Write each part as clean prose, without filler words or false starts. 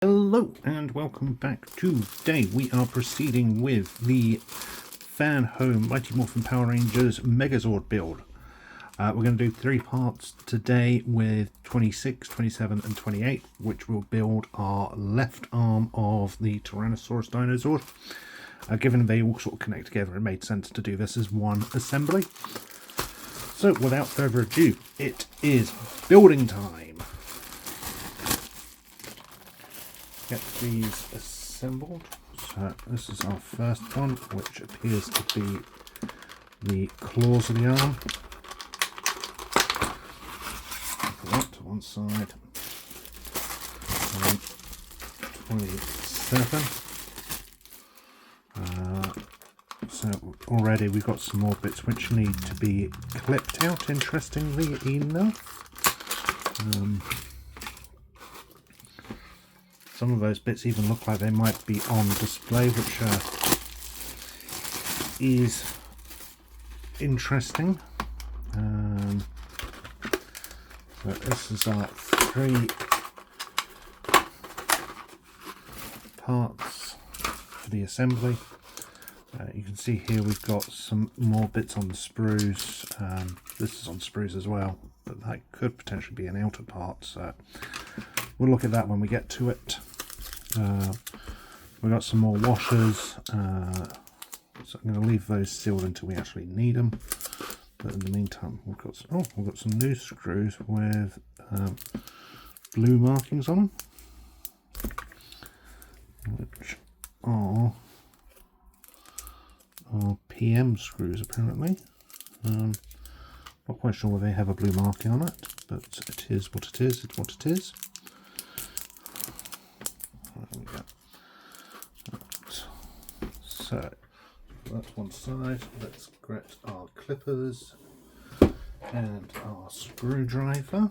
Hello and welcome back. Today we are proceeding with the Fanhome Mighty Morphin Power Rangers Megazord build. We're going to do 3 parts today with 26, 27 and 28, which will build our left arm of the Tyrannosaurus Dinozord. Given they all sort of connect together, it made sense to do this as one assembly. So without further ado, it is building time. Get these assembled. So this is our first one, which appears to be the claws of the arm. Put that to one side. 27. So already we've got some more bits which need to be clipped out, interestingly enough. Some of those bits even look like they might be on display, which is interesting. So this is our 3 parts for the assembly. You can see here we've got some more bits on the sprues. This is on sprues as well, but that could potentially be an outer part, so we'll look at that when we get to it. We've got some more washers, so I'm going to leave those sealed until we actually need them. But in the meantime, we've got some new screws with blue markings on them, which are PM screws apparently. Not quite sure whether they have a blue marking on it, but it is what it is. It's what it is. There we go. Right. So that's one side. Let's get our clippers and our screwdriver,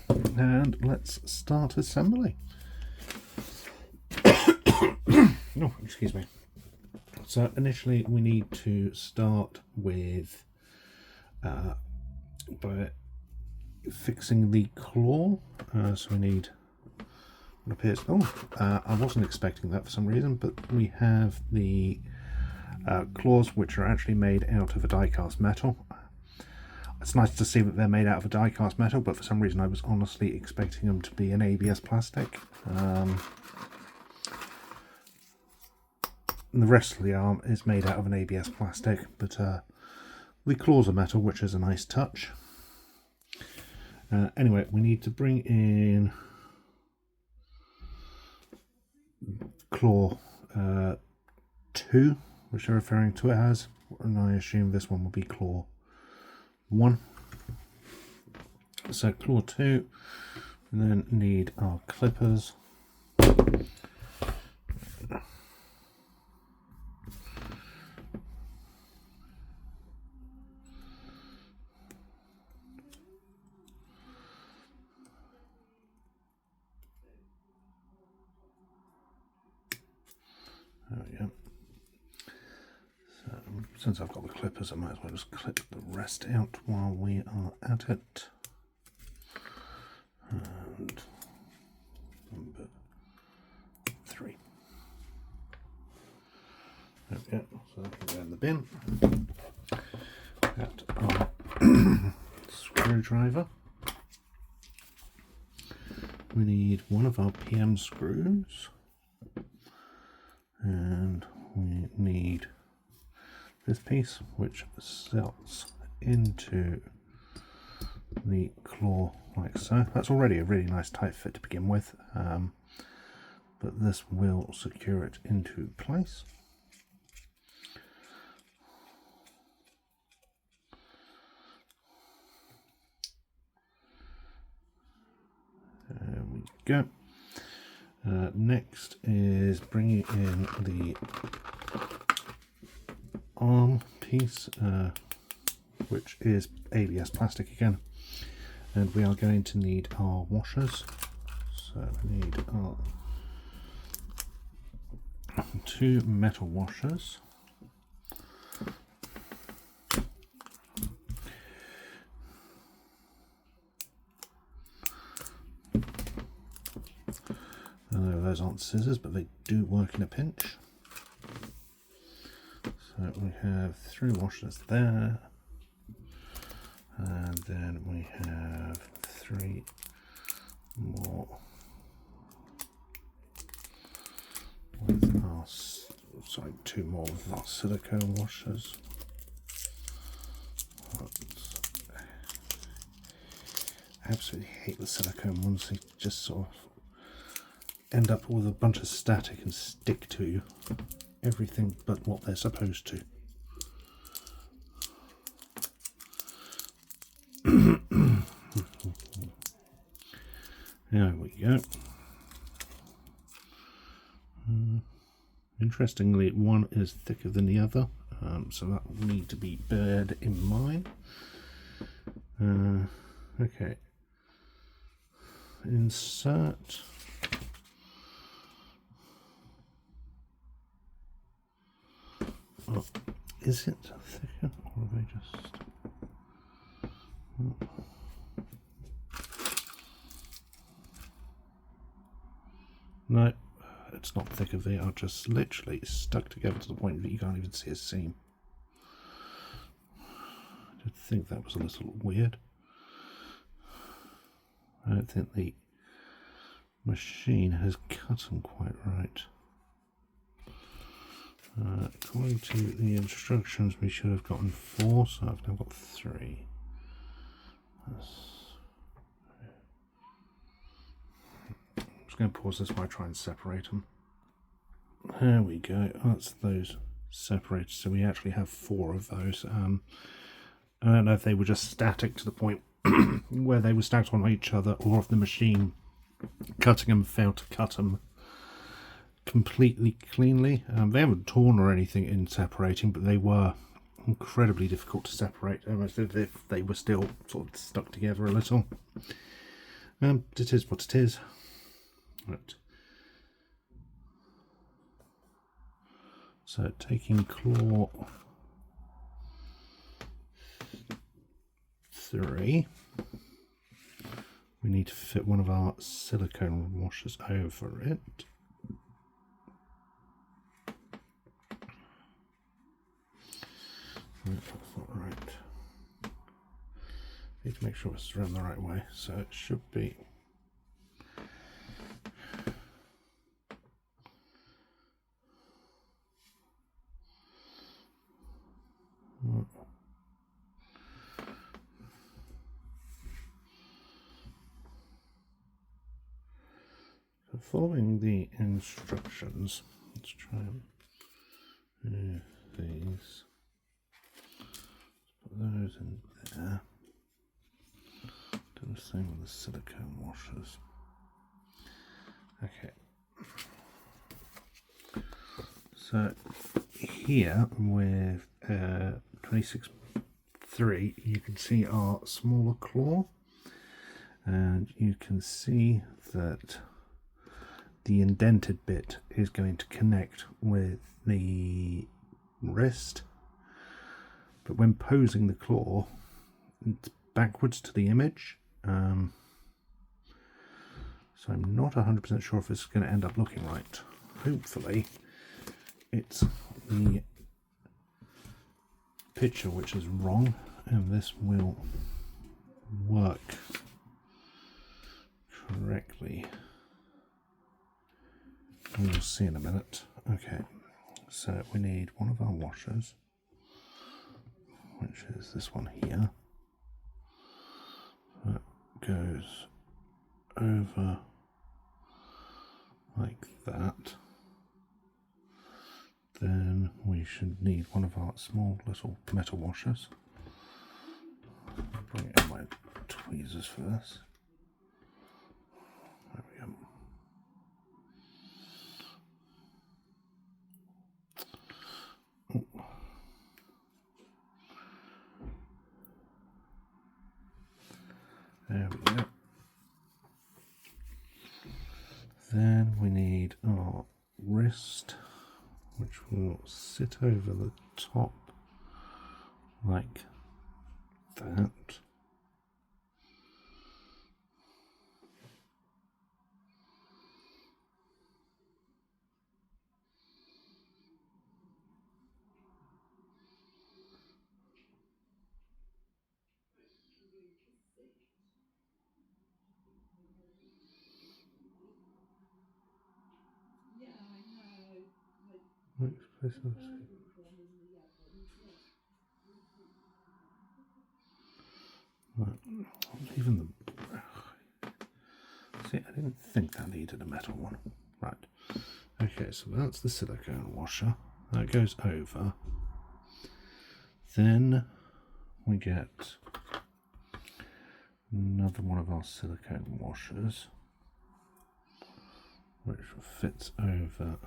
and let's start assembly. Oh, excuse me. So initially we need to start with by fixing the claw. So we need what appears. I wasn't expecting that for some reason, but we have the claws, which are actually made out of a die-cast metal. It's nice to see that they're made out of a die-cast metal, but for some reason I was honestly expecting them to be an ABS plastic. The rest of the arm is made out of an ABS plastic, but the claws are metal, which is a nice touch. Anyway, we need to bring in claw 2, which they're referring to it as, and I assume this one will be claw 1. So claw 2, and then need our clippers. There we go. So, since I've got the clippers, I might as well just clip the rest out while we are at it. And number 3. There we go. So that can go in the bin. Got our screwdriver. We need one of our PM screws. And we need this piece, which slots into the claw like so. That's already a really nice tight fit to begin with, but this will secure it into place. There we go. Next is bringing in the arm piece, which is ABS plastic again, and we are going to need our washers. So we need our 2 metal washers. without scissors, but they do work in a pinch. So we have 3 washers there, and then we have 3 more with our, sorry, 2 more with our silicone washers. I absolutely hate the silicone ones. They just sort of end up with a bunch of static and stick to everything but what they're supposed to. There we go. Interestingly, one is thicker than the other, so that will need to be beared in mind. Okay. Insert. Oh, is it thicker, or are they just... No, it's not thicker. They are just literally stuck together to the point that you can't even see a seam. I did think that was a little weird. I don't think the machine has cut them quite right. According to the instructions, we should have gotten 4, so I've now got 3. I'm just going to pause this while I try and separate them. There we go. That's those separated. So we actually have 4 of those. I don't know if they were just static to the point where they were stacked on each other, or if the machine cutting them failed to cut them completely cleanly. They haven't torn or anything in separating, but they were incredibly difficult to separate, almost as if they were still sort of stuck together a little. It is what it is. Right. So taking claw 3, we need to fit one of our silicone washers over it. That's not right. Need to make sure it's around the right way, so it should be. So following the instructions, let's try and do these. Put those in there. Do the same with the silicone washers. Okay. So here with 26.3, you can see our smaller claw, and you can see that the indented bit is going to connect with the wrist, but when posing the claw, it's backwards to the image. So I'm not 100% sure if it's going to end up looking right. Hopefully it's the picture which is wrong, and this will work correctly. We'll see in a minute. Okay, so we need one of our washers, which is this one here. That goes over like that. Then we should need one of our small little metal washers. Bring in my tweezers for this. There we go. There we go. Then we need our wrist, which will sit over the top like that. Even the... See, I didn't think that needed a metal one. Right. Okay, so that's the silicone washer. That goes over. Then we get another one of our silicone washers, which fits over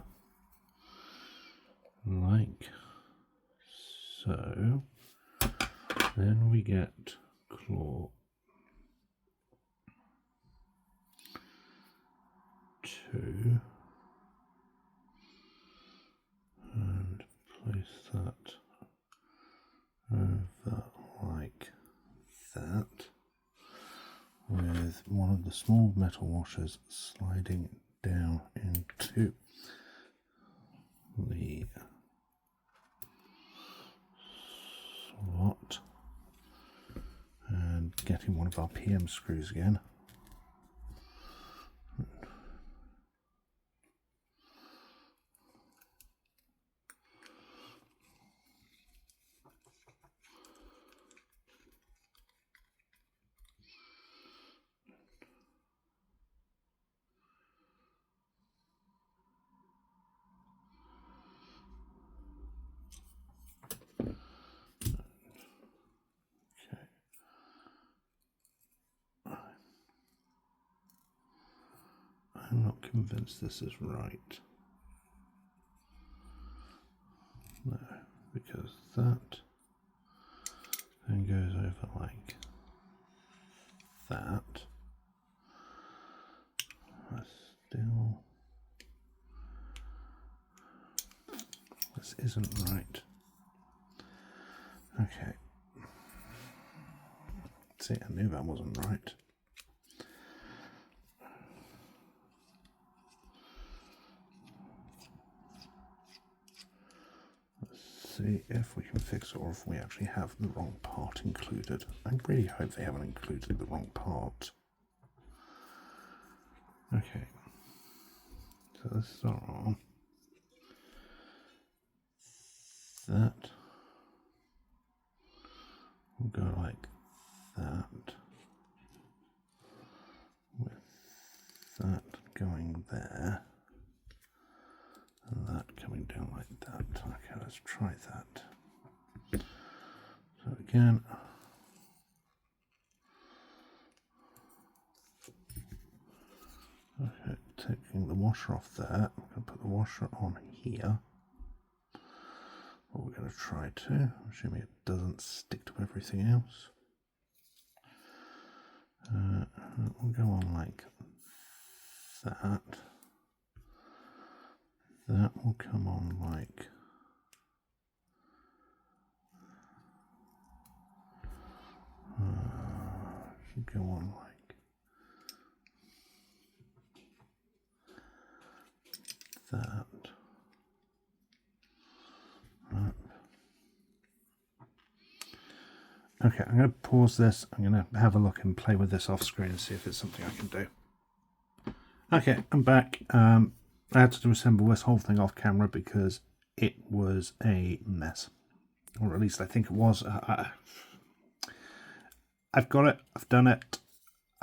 like so. Then we get claw 2 and place that over like that, with one of the small metal washers sliding down into the slot and getting one of our PM screws again. I'm not convinced this is right. No, because that then goes over like that. Still, this isn't right. Okay. See, I knew that wasn't right. See if we can fix it, or if we actually have the wrong part included. I really hope they haven't included the wrong part. Okay, so this is our arm. That will go like that, with that going there. And that coming down like that. Okay, let's try that. So again, okay, taking the washer off there, I'm going to put the washer on here. What we're going to try to, assuming it doesn't stick to everything else. We'll go on like that. That will come on like should go on like that. Right. Okay, I'm going to pause this. I'm going to have a look and play with this off screen and see if it's something I can do. Okay, I'm back. I had to assemble this whole thing off camera because it was a mess, or at least I think it was. I've got it, I've done it,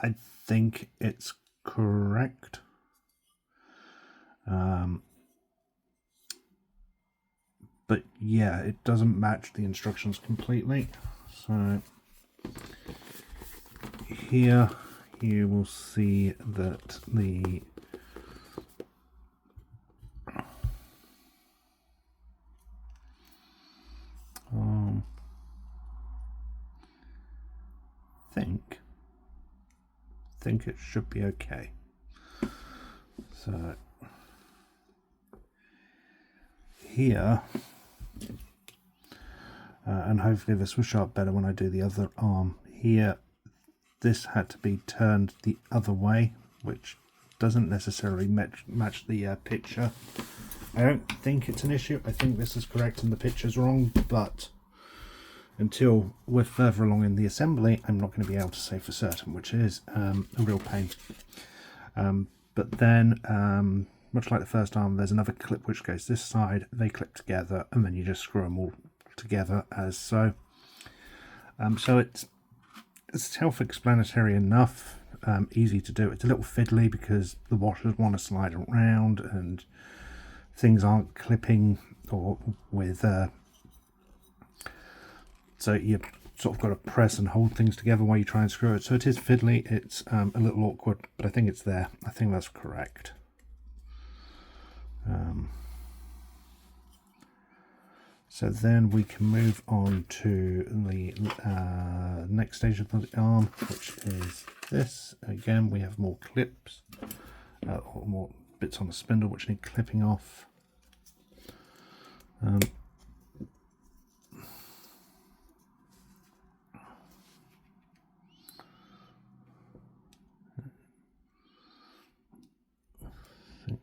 I think it's correct. But yeah, it doesn't match the instructions completely. So here you will see that the think it should be okay. So here, and hopefully this will show up better when I do the other arm. Here, this had to be turned the other way, which doesn't necessarily match the picture. I don't think it's an issue. I think this is correct and the picture's wrong, but until we're further along in the assembly, I'm not going to be able to say for certain, which is a real pain. But then much like the first arm, there's another clip which goes this side, they clip together, and then you just screw them all together as so. So it's self-explanatory enough, easy to do. It's a little fiddly because the washers want to slide around and things aren't clipping or with so you sort of got to press and hold things together while you try and screw it. So it is fiddly, it's a little awkward, but I think it's there. I think that's correct. So then we can move on to the next stage of the arm, which is this. Again, we have more clips, or more bits on the spindle which need clipping off. I think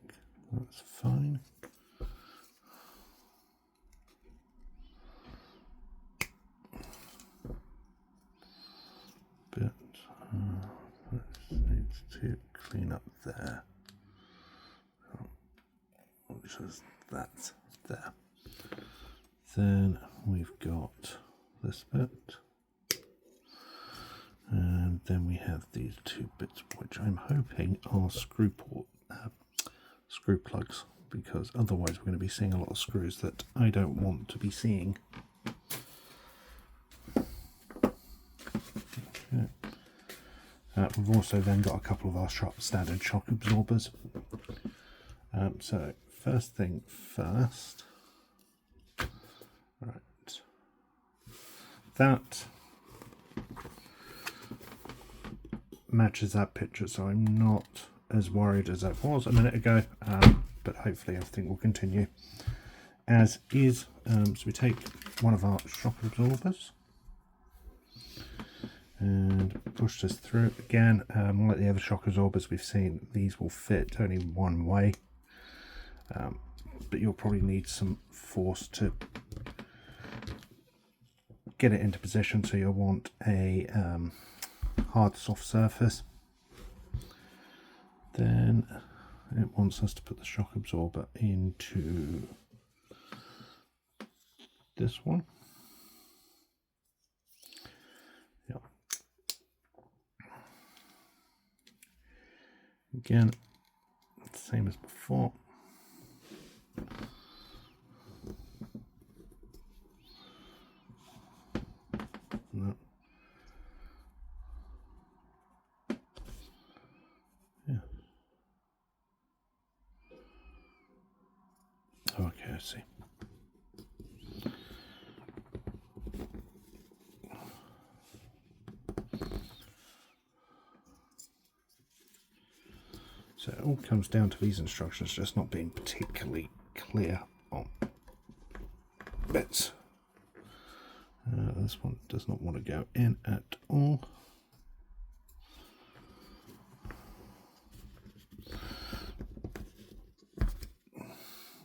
that's fine. But needs to clean up there, which is that there. Then we've got this bit, and then we have these two bits which I'm hoping are screw plugs, because otherwise we're going to be seeing a lot of screws that I don't want to be seeing. We've also then got a couple of our standard shock absorbers. So first thing first, right, that matches that picture, so I'm not as worried as I was a minute ago, but hopefully everything will continue as is. So we take one of our shock absorbers and push this through. Again, like the other shock absorbers we've seen, these will fit only one way, but you'll probably need some force to get it into position, so you'll want a hard soft surface. Then it wants us to put the shock absorber into this one. Yeah. Again, same as before. No. Yeah. Okay, I see. So it all comes down to these instructions just not being particularly clear on bits. This one does not want to go in at all.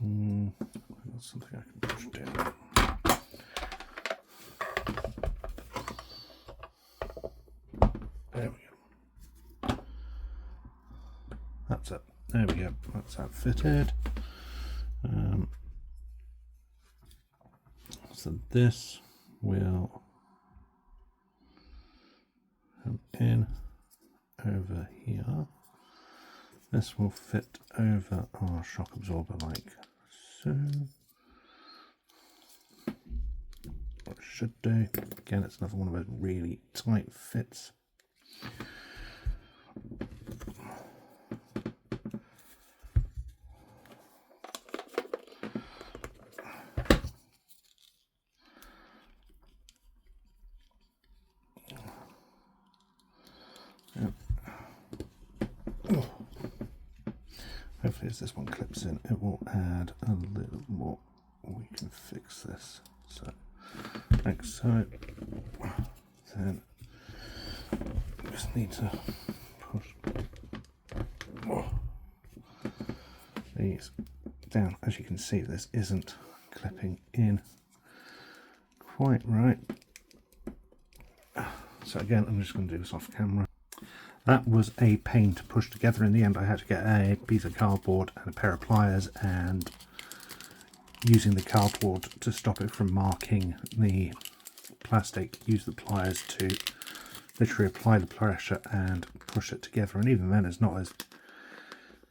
That's something I can push down. There we go. That's it. There we go. That's that fitted. So this will come in over here. This will fit over our shock absorber like so. What it should do. Again, it's another one of those really tight fits. Hopefully as this one clips in, it will add a little more. We can fix this. So, like so. Then we just need to push these down. As you can see, this isn't clipping in quite right. So again, I'm just going to do this off camera. That was a pain to push together. In the end I had to get a piece of cardboard and a pair of pliers, and using the cardboard to stop it from marking the plastic, use the pliers to literally apply the pressure and push it together. And even then it's not as,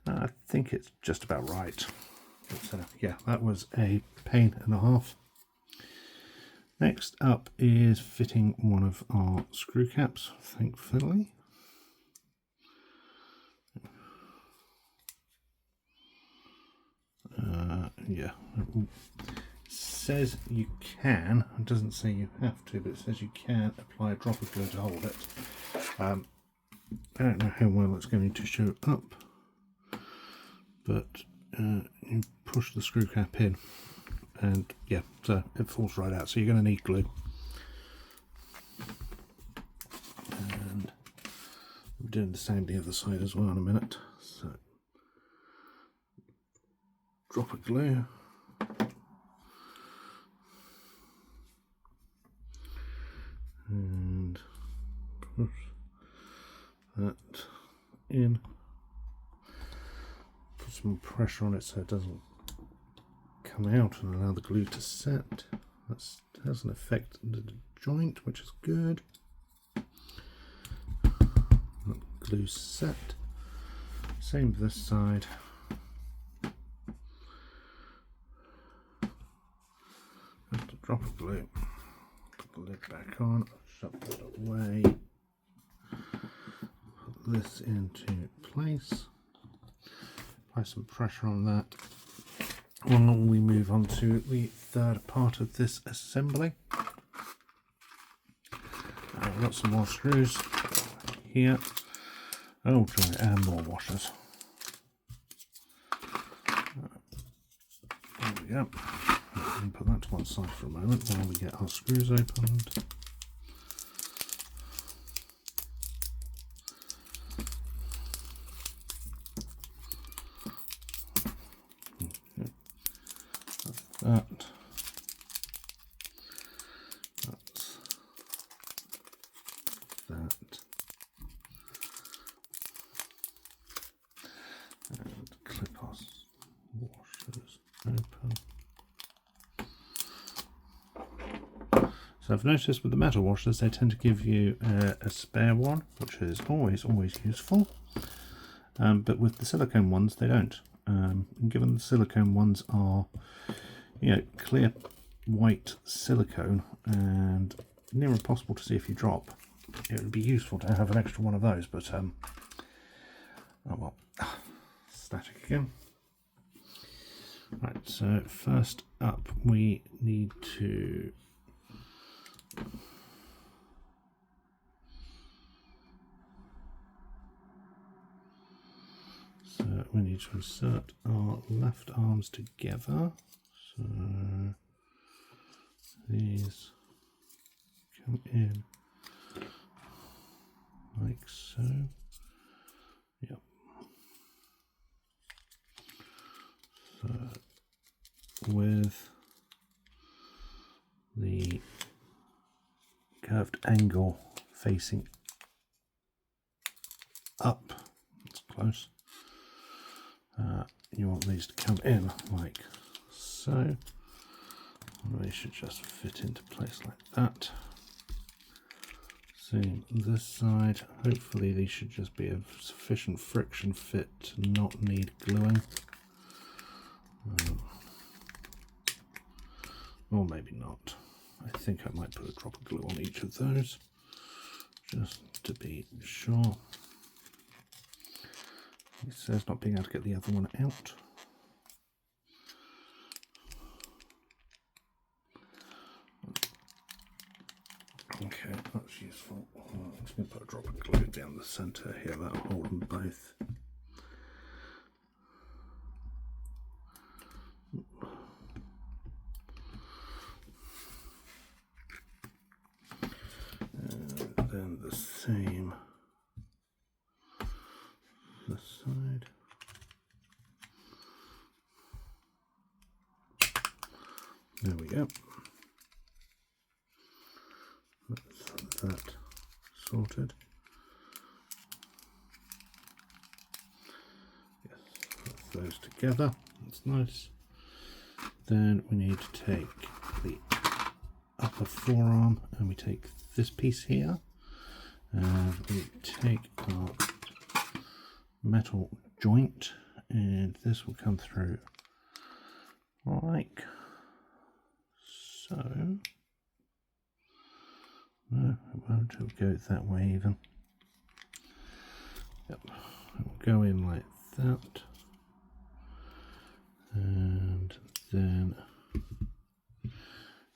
I think it's just about right. So yeah, that was a pain and a half. Next up is fitting one of our screw caps, thankfully. Yeah, it says you can, it doesn't say you have to, but it says you can apply a drop of glue to hold it. I don't know how well it's going to show up, but you push the screw cap in and yeah, so it falls right out, so you're going to need glue. And we're doing the same the other side as well in a minute. So drop of glue, and push that in, put some pressure on it so it doesn't come out, and allow the glue to set. That hasn't affected the joint, which is good. That glue set. Same for this side. Just a drop of glue. Put the lid back on. Shut that away. Put this into place. Apply some pressure on that. Well, we move on to the third part of this assembly. I've got some more screws here. Oh joy, and more washers. There we go. And put that to one side for a moment while we get our screws opened. That's that. And clip our washers open. So I've noticed with the metal washers they tend to give you a spare one, which is always useful. But with the silicone ones they don't. Given the silicone ones are, you know, clear white silicone and near impossible to see if you drop, it would be useful to have an extra one of those, but oh well. Static again. Right, so first up we need to insert our left arms together. So these come in like so. Yep. So with the curved angle facing up, that's close. You want these to come in like so. They should just fit into place like that. Same this side. Hopefully these should just be of sufficient friction fit to not need gluing. Or maybe not. I think I might put a drop of glue on each of those just to be sure. It says not being able to get the other one out. Okay, that's useful. I'm just going to put a drop of glue down the centre here, that'll hold them both. And then the same this side. There we go. That's that sorted. those together. That's nice. Then we need to take the upper forearm and we take this piece here and we take our metal joint and this will come through like so. No, it won't. It'll go that way even. Yep, it will go in like that, and then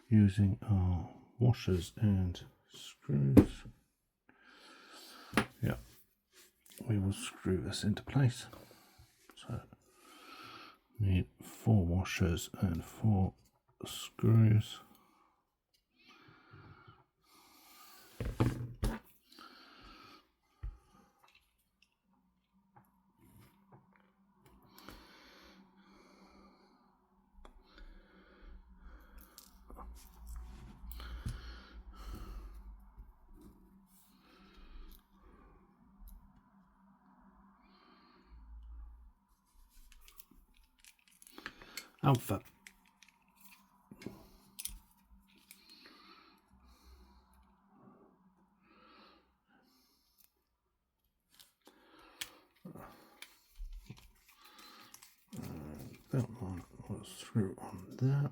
using our washers and screws, yep, we will screw this into place. So need 4 washers and 4 screws. Alpha. That one was through on there.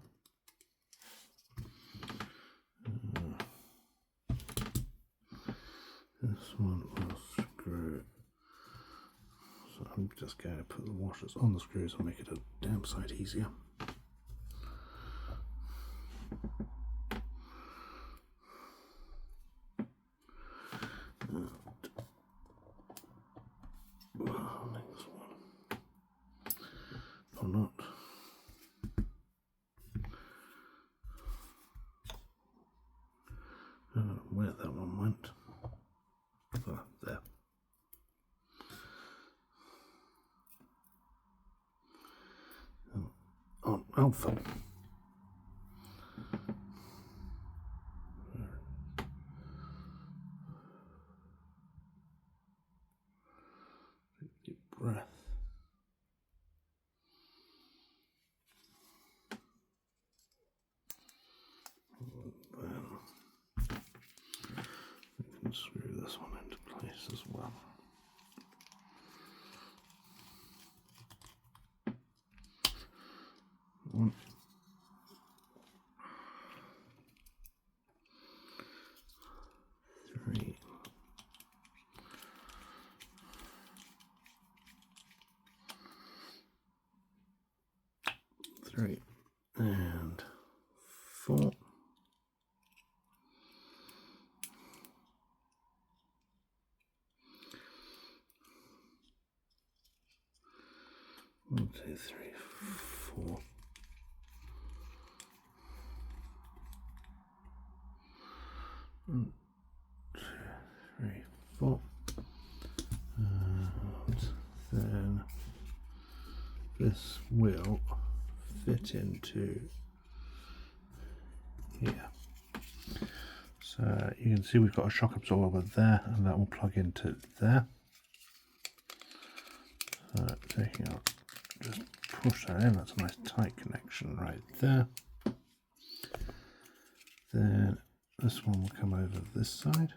This one will screw. So I'm just going to put the washers on the screws and make it a damn sight easier. Next one. Or not. I don't know where that one went. Oh, there. On Alpha. Deep breath. Then we can screw this one into place as well. One. Three. Three and 4. One, two, three, 4. One, 2, 3, 4. And then this will fit into here. So you can see we've got a shock absorber there, and that will plug into there. So taking out, just push that in. That's a nice tight connection right there. Then this one will come over this side.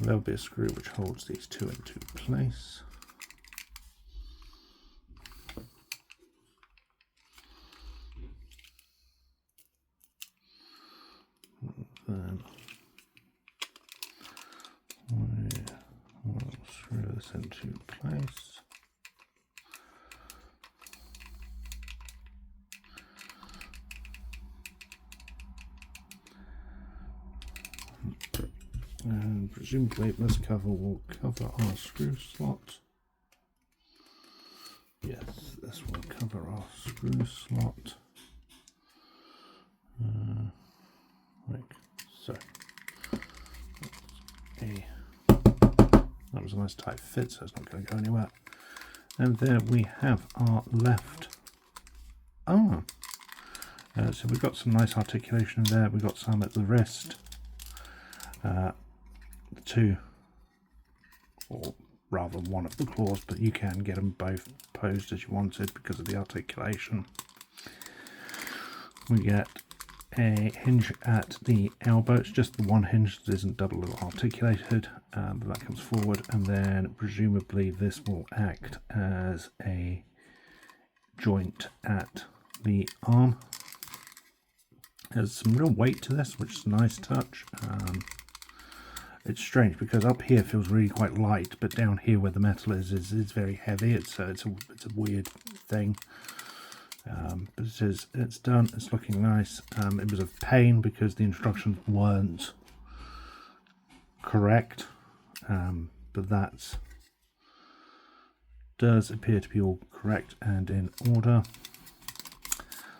There'll be a screw which holds these two into place. Then we will screw this into place. And presumably this cover will cover our screw slot. Yes, this will cover our screw slot. Like so. That was a nice tight fit, so it's not going to go anywhere. And there we have our left arm. So we've got some nice articulation there. We've got some at the wrist. The 2 or rather than one of the claws, but you can get them both posed as you wanted because of the articulation. We get a hinge at the elbow. It's just the one hinge that isn't double articulated, but that comes forward, and then presumably this will act as a joint at the arm. There's some real weight to this, which is a nice touch. It's strange because up here feels really quite light, but down here where the metal is very heavy. It's a weird thing. But it's done. It's looking nice. It was a pain because the instructions weren't correct, but that does appear to be all correct and in order.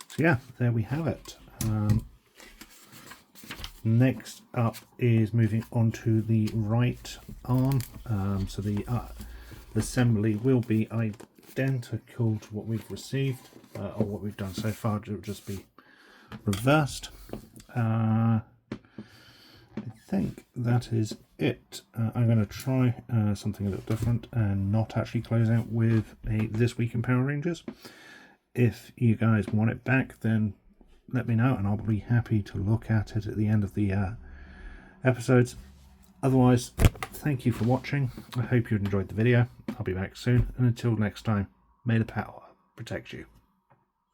So yeah, there we have it. Next up is moving on to the right arm. So the assembly will be identical to what we've received, or what we've done so far. It will just be reversed. I think that is it. I'm going to try something a little different and not actually close out with a This Week in Power Rangers. If you guys want it back, then let me know and I'll be happy to look at it at the end of the episodes. Otherwise, thank you for watching. I hope you enjoyed the video. I'll be back soon, and until next time, may the power protect you.